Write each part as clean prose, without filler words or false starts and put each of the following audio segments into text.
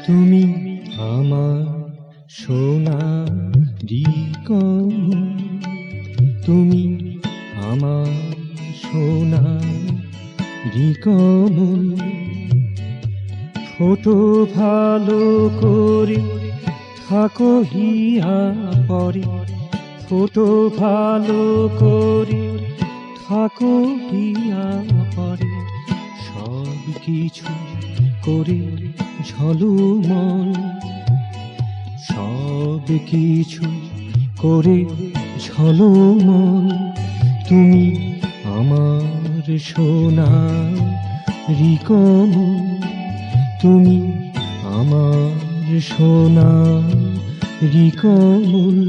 তুমি আমার সোনারি কমল, তুমি আমার সোনারি কমল। ফোটো ভালো করে থাকো হিয়া পরে, ফোটো ভালো করে থাকো হিয়া পরে। সব কিছু করে ঝলমল, সব কিছু করে ঝলমল। তুমি আমার সোনারি কমল, তুমি আমার সোনারি কমল।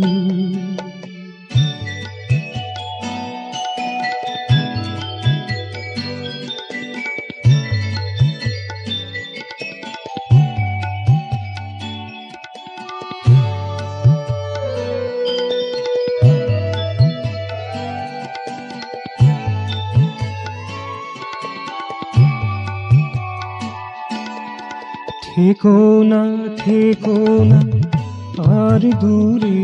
থেকো না, থেকো না আর দূরে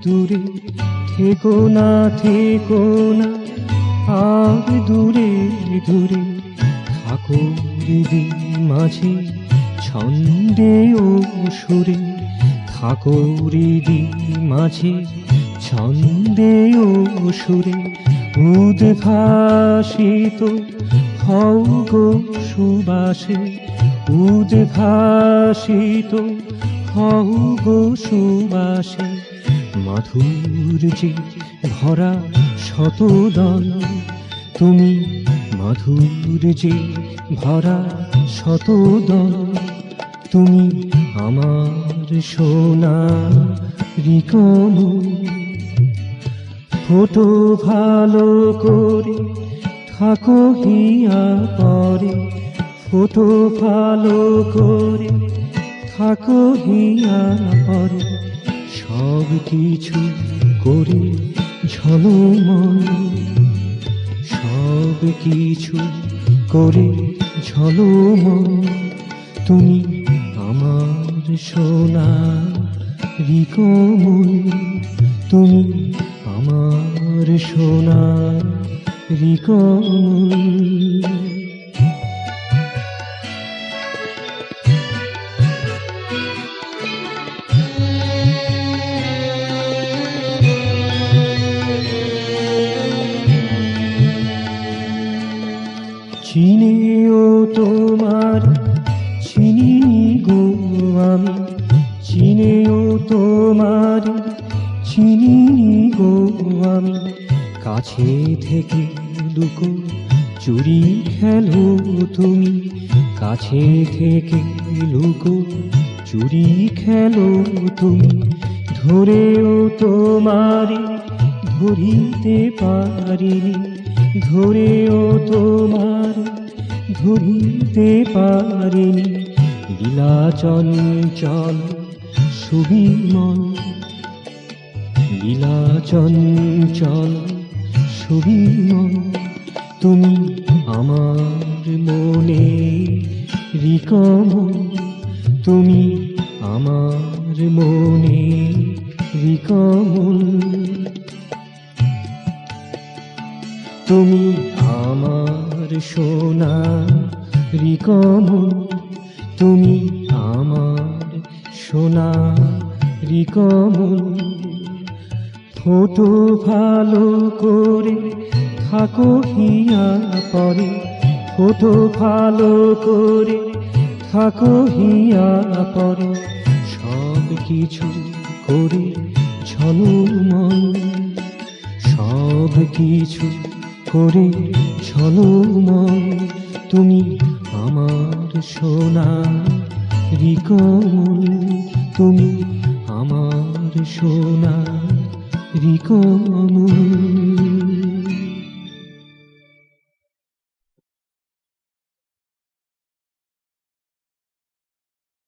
দূরে, থেকো না, থেকো না আর দূরে দূরে। থাকো হৃদি মাঝে ছন্দে ও সুরে, থাকো হৃদি মাঝে ছন্দে ও সুরে। উদ্ভাসিত হও গো সুবাসে, উদ্ভাসিত হও গো সুবাসে। মাধুর্যে ভরা শতদল, তুমি মাধুর্যে ভরা শতদল। তুমি আমার সোনারি কমল। ফোটো ভালো করে থাকো হিয়া পরে, ফোটো ভালো করে থাকো হিয়া পরে। সব কিছু করে ঝলমল, সব কিছু করে ঝলমল। তুমি আমার সোনারি কমল, তুমি আমার সোনারি কমল। চিনিও তোমার চিনি গো আমি, চিনিও তোমার চিনি গো আমি। কাছে থেকে লুকো চুরি খেলো তুমি, কাছে থেকে লুকো চুরি খেলো তুমি। ধরেও তোমারে ধরিতে পারিনি, ধরেও তোমার ধরিতে পারিনি। লীলা চঞ্চল সুবিমল, লীলা চঞ্চল সুবিমল। তুমি আমার মনেরি কমল, তুমি আমার মনেরি কমল। তুমি আমার সোনারি কমল, তুমি আমার সোনারি কমল। ফোটো ভালো করে থাকো হিয়া পরে, ফোটো ভালো করে থাকো হিয়া পরে। সব কিছু করে ঝলমল, সব কিছু করে ঝলমল। তুমি আমার সোনা রিকমল, তুমি আমার সোনা রিকমল।